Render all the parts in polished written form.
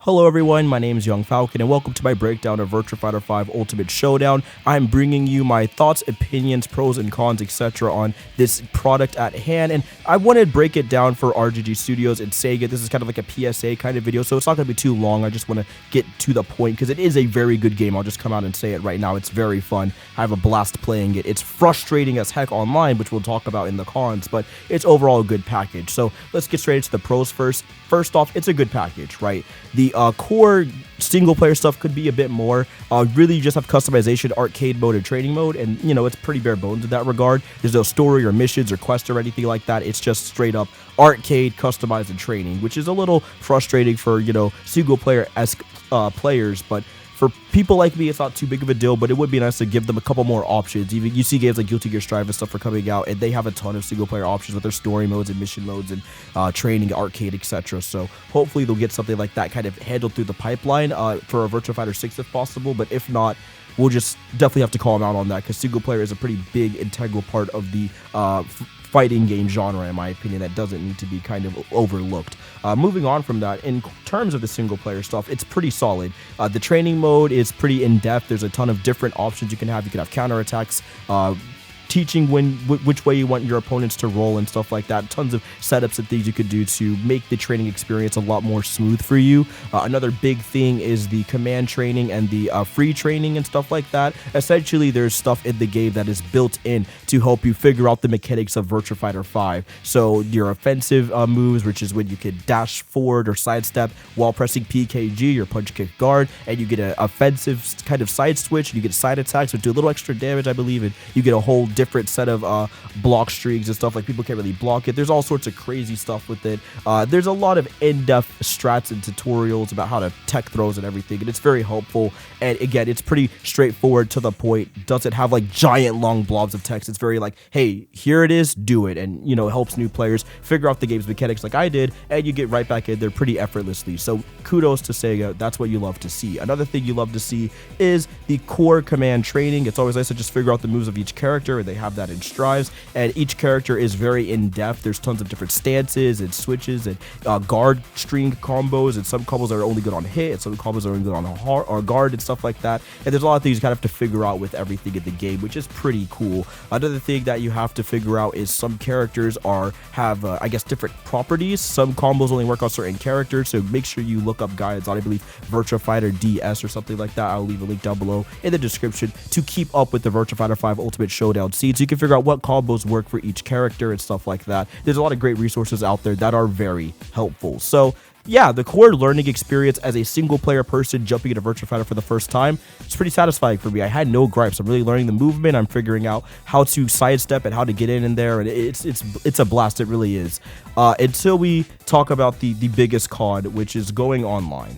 Hello everyone, my name is Young Falcon and welcome to my breakdown of Virtua Fighter 5 Ultimate Showdown. I'm bringing you my thoughts, opinions, pros and cons, etc. on this product at hand, and I want to break it down for RGG Studios and Sega. This is kind of like a PSA kind of video, so it's not going to be too long. I just want to get to the point because it is a very good game. I'll just come out and say it right now. It's very fun. I have a blast playing it. It's frustrating as heck online, which we'll talk about in the cons, but it's overall a good package. So let's get straight into the pros first. First off, it's a good package, right? The core single player stuff could be a bit more. Really you just have customization, arcade mode, and training mode, and you know, it's pretty bare bones in that regard. There's no story or missions or quests or anything like that. It's just straight up arcade, customized, and training, which is a little frustrating for, you know, single player-esque players, but for people like me, it's not too big of a deal, but it would be nice to give them a couple more options. Even you see games like Guilty Gear Strive and stuff are coming out, and they have a ton of single-player options with their story modes and mission modes and training, arcade, etc. So hopefully they'll get something like that kind of handled through the pipeline for a Virtua Fighter 6 if possible. But if not, we'll just definitely have to call them out on that because single-player is a pretty big integral part of the fighting game genre, in my opinion, that doesn't need to be kind of overlooked. Moving on from that, in terms of the single player stuff, it's pretty solid. The training mode is pretty in-depth. There's a ton of different options you can have. You can have counterattacks, teaching which way you want your opponents to roll and stuff like that. Tons of setups and things you could do to make the training experience a lot more smooth for you. Another big thing is the command training and the free training and stuff like that. Essentially, there's stuff in the game that is built in to help you figure out the mechanics of Virtua Fighter 5. So your offensive moves, which is when you can dash forward or sidestep while pressing PKG, your punch kick guard, and you get an offensive kind of side switch, and you get side attacks which do a little extra damage, I believe, and you get a whole different set of block streaks and stuff. Like, people can't really block it. There's all sorts of crazy stuff with it. There's a lot of in-depth strats and tutorials about how to tech throws and everything, and it's very helpful. And again, it's pretty straightforward, to the point. Doesn't have like giant long blobs of text. It's very like, hey, here it is, do it, and you know, helps new players figure out the game's mechanics like I did, and you get right back in there pretty effortlessly. So kudos to Sega. That's what you love to see. Another thing you love to see is the core command training. It's always nice to just figure out the moves of each character, and they have that in strives, and each character is very in-depth. There's tons of different stances and switches and guard string combos, and some combos are only good on hit, and some combos are only good on guard and stuff like that. And there's a lot of things you kind of have to figure out with everything in the game, which is pretty cool. Another thing that you have to figure out is some characters have I guess different properties. Some combos only work on certain characters, so make sure you look up guides on, I believe, Virtua Fighter DS or something like that. I'll leave a link down below in the description to keep up with the Virtua Fighter 5 Ultimate Showdown scene, so you can figure out what combos work for each character and stuff like that. There's a lot of great resources out there that are very helpful. So yeah, the core learning experience as a single-player person jumping into Virtua Fighter for the first time, it's pretty satisfying for me. I had no gripes. I'm really learning the movement. I'm figuring out how to sidestep and how to get in there, and it's a blast. It really is. Until we talk about the biggest con, which is going online.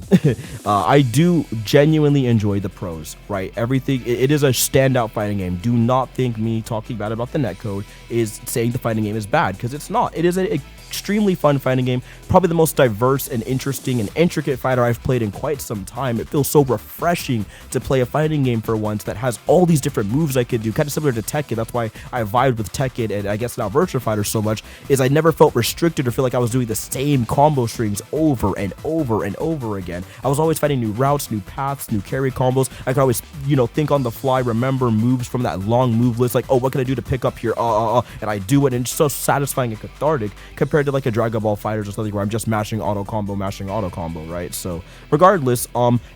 I do genuinely enjoy the pros, right? Everything. It is a standout fighting game. Do not think me talking bad about the netcode is saying the fighting game is bad, because it's not. It is an extremely fun fighting game, probably the most diverse and interesting and intricate fighter I've played in quite some time. It feels so refreshing to play a fighting game for once that has all these different moves I could do, kind of similar to Tekken. That's why I vibed with Tekken and I guess now Virtua Fighter so much, is I never felt restricted or feel like I was doing the same combo strings over and over and over again. I was always finding new routes, new paths, new carry combos. I could always, you know, think on the fly, remember moves from that long move list, like, oh, what can I do to pick up here, and I do it, and it's so satisfying and cathartic compared to like a Dragon Ball FighterZ or something where I'm just mashing auto combo, right? So regardless,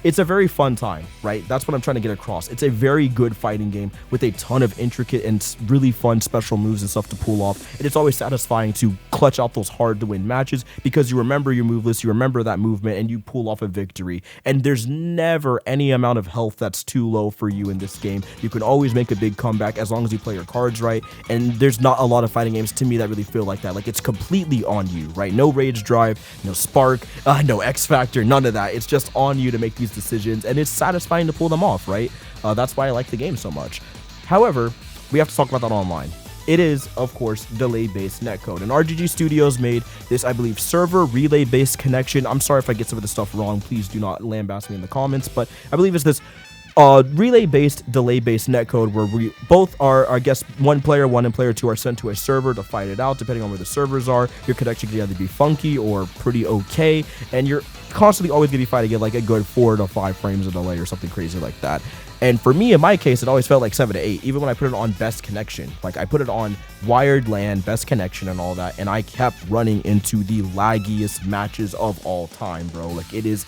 it's a very fun time, right? That's what I'm trying to get across. It's a very good fighting game with a ton of intricate and really fun special moves and stuff to pull off, and it's always satisfying to clutch out those hard to win matches because you remember your move list, you remember that movement, and you pull off a victory. And there's never any amount of health that's too low for you in this game. You can always make a big comeback as long as you play your cards right, and there's not a lot of fighting games to me that really feel like that. Like, it's completely on you, right? No rage drive, no spark, no X factor, none of that. It's just on you to make these decisions, and it's satisfying to pull them off, right? That's why I like the game so much. However, we have to talk about that online. It is, of course, delay-based netcode, and RGG Studios made this, I believe, server relay-based connection. I'm sorry if I get some of this stuff wrong. Please do not lambaste me in the comments, but I believe it's this Relay-based, delay-based netcode where we both are, I guess, one and player two are sent to a server to fight it out, depending on where the servers are. Your connection can either be funky or pretty okay, and you're constantly always going to be fighting at like a good 4 to 5 frames of delay or something crazy like that. And for me, in my case, it always felt like 7 to 8, even when I put it on best connection. Like, I put it on wired LAN, best connection and all that, and I kept running into the laggiest matches of all time, bro. Like, it is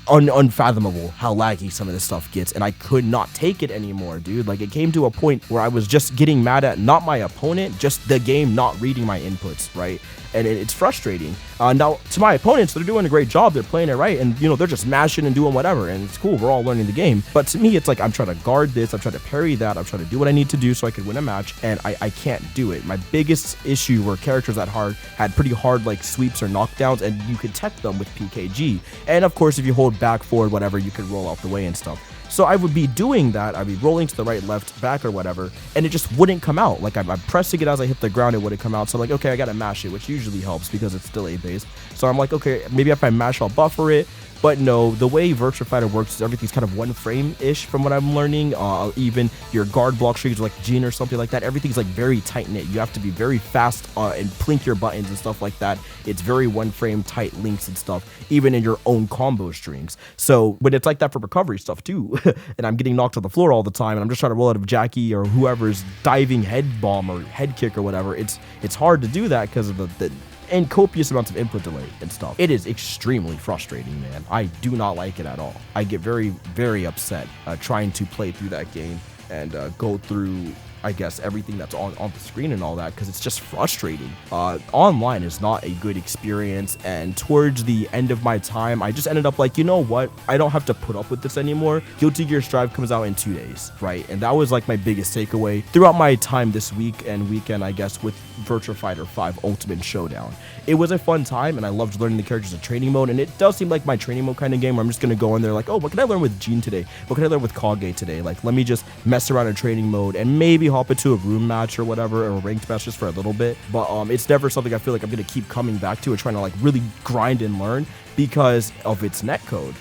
unfathomable how laggy some of this stuff gets, and I could not take it anymore, dude. Like, it came to a point where I was just getting mad at not my opponent, just the game not reading my inputs, right? And it's frustrating. Now, to my opponents, they're doing a great job. They're playing it right, and, you know, they're just mashing and doing whatever, and it's cool. We're all learning the game. But to me, it's like I'm trying to guard this. I'm trying to parry that. I'm trying to do what I need to do so I can win a match, and I can't do it. My biggest issue were characters that had pretty hard, like, sweeps or knockdowns, and you could tech them with PKG. And, of course, if you hold back, forward, whatever, you could roll out the way and stuff. So I would be doing that. I'd be rolling to the right, left, back, or whatever, and it just wouldn't come out. Like, I'm pressing it as I hit the ground, it wouldn't come out. So I'm like, okay, I gotta mash it, which usually helps because it's still A-based. So I'm like, okay, maybe if I mash, I'll buffer it. But no, the way Virtua Fighter works is everything's kind of one frame-ish from what I'm learning. Even your guard block strings like Gene or something like that, everything's like very tight-knit. You have to be very fast and plink your buttons and stuff like that. It's very one-frame tight links and stuff, even in your own combo strings. So, but it's like that for recovery stuff too. And I'm getting knocked on the floor all the time, and I'm just trying to roll out of Jackie or whoever's diving head bomb or head kick or whatever. It's hard to do that because of the and copious amounts of input delay and stuff. It is extremely frustrating, man. I do not like it at all. I get very, very upset trying to play through that game and go through, I guess, everything that's on the screen and all that, because it's just frustrating. Online is not a good experience, and towards the end of my time, I just ended up like, you know what? I don't have to put up with this anymore. Guilty Gear Strive comes out in 2 days, right? And that was like my biggest takeaway throughout my time this week and weekend, I guess, with Virtua Fighter 5 Ultimate Showdown. It was a fun time, and I loved learning the characters in training mode, and it does seem like my training mode kind of game where I'm just going to go in there like, oh, what can I learn with Gene today? What can I learn with Kage today? Like, let me just mess around in training mode and maybe hop into a room match or whatever, or a ranked match just for a little bit. But it's never something I feel like I'm going to keep coming back to and trying to like really grind and learn because of its netcode.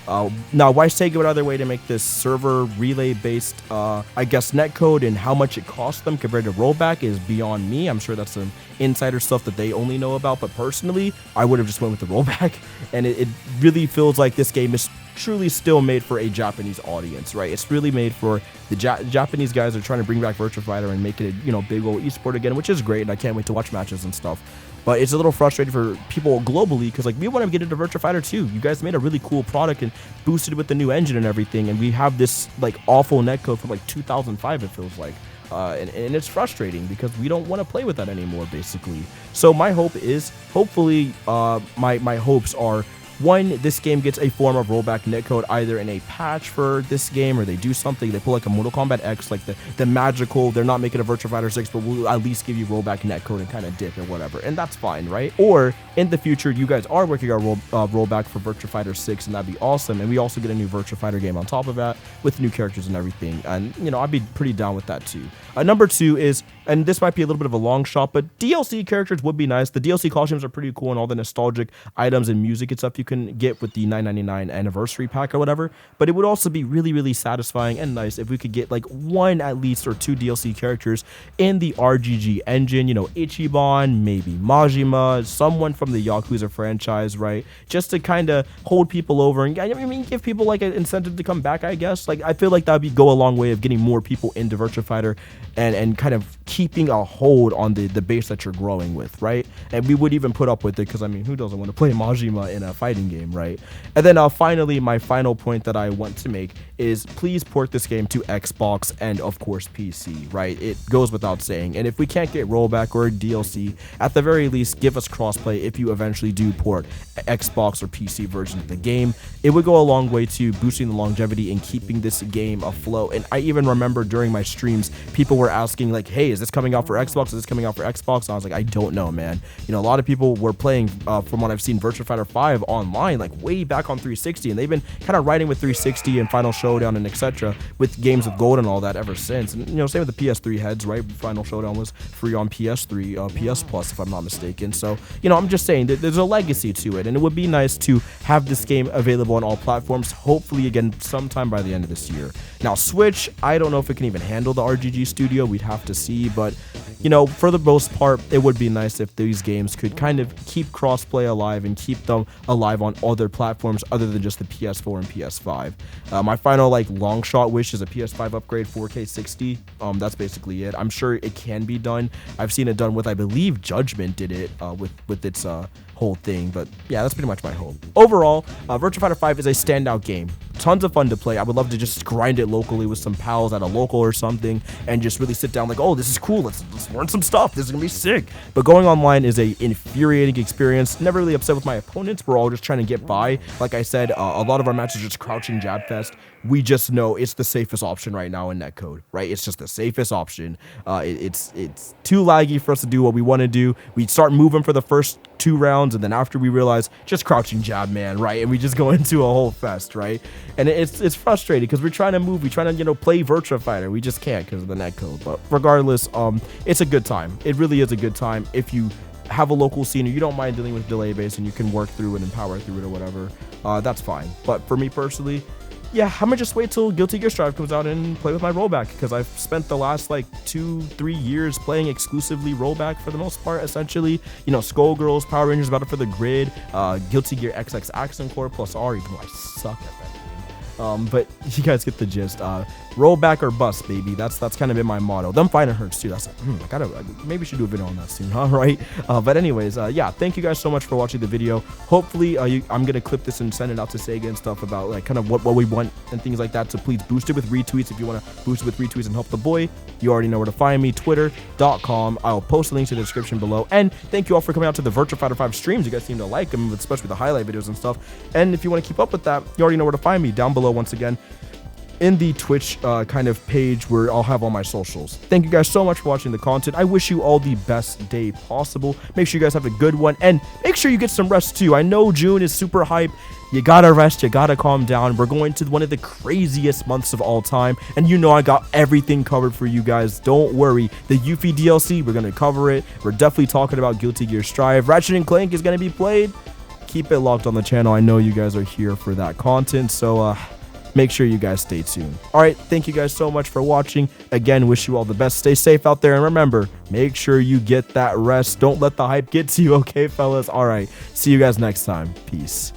Now, why say go another way to make this server relay-based, I guess, netcode, and how much it costs them compared to rollback is beyond me. I'm sure that's some insider stuff that they only know about, but personally, I would have just went with the rollback, and it really feels like this game is truly still made for a Japanese audience, right? It's really made for the Japanese guys are trying to bring back Virtua Fighter and make it a, you know, big old esport again, which is great, and I can't wait to watch matches and stuff. But it's a little frustrating for people globally because, like, we want to get into Virtua Fighter 2. You guys made a really cool product and boosted it with the new engine and everything, and we have this, like, awful netcode from, like, 2005, it feels like. And it's frustrating because we don't want to play with that anymore, basically. So my hope is, hopefully, my hopes are, one, this game gets a form of rollback netcode either in a patch for this game, or they do something, they pull like a Mortal Kombat X, like the magical, they're not making a Virtua Fighter 6, but we'll at least give you rollback netcode and kind of dip or whatever, and that's fine, right? Or in the future, you guys are working on rollback for Virtua Fighter 6, and that'd be awesome, and we also get a new Virtua Fighter game on top of that with new characters and everything, and, you know, I'd be pretty down with that too. Number 2 is, and this might be a little bit of a long shot, but DLC characters would be nice. The DLC costumes are pretty cool and all the nostalgic items and music and stuff you can get with the $9.99 anniversary pack or whatever, but it would also be really, really satisfying and nice if we could get like one at least or 2 DLC characters in the RGG engine, you know, Ichiban, maybe Majima, someone from the Yakuza franchise, right? Just to kind of hold people over and, I mean, give people like an incentive to come back, I guess. Like, I feel like that would go a long way of getting more people into Virtua Fighter and kind of keeping a hold on the base that you're growing with, right? And we would even put up with it because, I mean, who doesn't want to play Majima in a fighting game, right? And then finally, my final point that I want to make is please port this game to Xbox and, of course, PC, right? It goes without saying. And if we can't get rollback or DLC, at the very least, give us crossplay if you eventually do port Xbox or PC version of the game. It would go a long way to boosting the longevity and keeping this game afloat. And I even remember during my streams, people were asking like, hey, is this this coming out for Xbox? Is this coming out for Xbox? And I was like, I don't know, man. You know, a lot of people were playing, from what I've seen, Virtua Fighter 5 online, like way back on 360, and they've been kind of riding with 360 and Final Showdown and etc. with games of gold and all that ever since. And, you know, same with the PS3 heads, right? Final Showdown was free on PS3, PS Plus, if I'm not mistaken. So, you know, I'm just saying that there's a legacy to it, and it would be nice to have this game available on all platforms, hopefully, again, sometime by the end of this year. Now, Switch, I don't know if it can even handle the RGG Studio. We'd have to see, but, you know, for the most part, it would be nice if these games could kind of keep crossplay alive and keep them alive on other platforms other than just the PS4 and PS5. My final, like, long shot wish is a PS5 upgrade, 4K 60. That's basically it. I'm sure it can be done. I've seen it done with, I believe, Judgment did it with its whole thing, but yeah, that's pretty much my hope. Overall, Virtua Fighter 5 is a standout game. Tons of fun to play. I would love to just grind it locally with some pals at a local or something and just really sit down like, oh, this is cool, let's learn some stuff, this is gonna be sick. But going online is a infuriating experience. Never really upset with my opponents. We're all just trying to get by. Like I said, a lot of our matches are just crouching jab fest. We just know it's the safest option right now in netcode, right? It's just the safest option. It's too laggy for us to do what we want to do. We start moving for the first 2 rounds, and then after we realize just crouching jab, man, right? And we just go into a whole fest, right? And it's frustrating because we're trying to move, we're trying to, you know, play Virtua Fighter. We just can't because of the netcode. But regardless, it's a good time. It really is a good time if you have a local scene or you don't mind dealing with delay base and you can work through it and power through it or whatever. That's fine. But for me personally, yeah, I'm gonna just wait till Guilty Gear Strive comes out and play with my rollback, because I've spent the last like 2-3 years playing exclusively rollback for the most part, essentially. You know, Skullgirls, Power Rangers Battle for the Grid, Guilty Gear XX Accent Core plus R, even though I suck at that game. But you guys get the gist. Rollback or bust, baby. That's kind of been my motto. Them fighting hurts too. That's like, I maybe should do a video on that soon, huh? Right? But anyways, yeah, thank you guys so much for watching the video. Hopefully, I'm gonna clip this and send it out to Sega and stuff about like kind of what we want and things like that. So please boost it with retweets if you want to boost it with retweets and help the boy. You already know where to find me, twitter.com. I'll post the links in the description below. And thank you all for coming out to the Virtua Fighter 5 streams. You guys seem to like them, especially the highlight videos and stuff. And if you want to keep up with that, you already know where to find me down below once again in the Twitch kind of page where I'll have all my socials. Thank you guys so much for watching the content. I wish you all the best day possible. Make sure you guys have a good one, and make sure you get some rest too. I know June is super hype. You gotta rest, you gotta calm down. We're going to one of the craziest months of all time, and you know I got everything covered for you guys. Don't worry. The Yuffie DLC, we're gonna cover it. We're definitely talking about Guilty Gear Strive. Ratchet & Clank is gonna be played. Keep it locked on the channel. I know you guys are here for that content, so make sure you guys stay tuned. All right, thank you guys so much for watching. Again, wish you all the best. Stay safe out there, and remember, make sure you get that rest. Don't let the hype get to you, okay, fellas? All right, see you guys next time. Peace.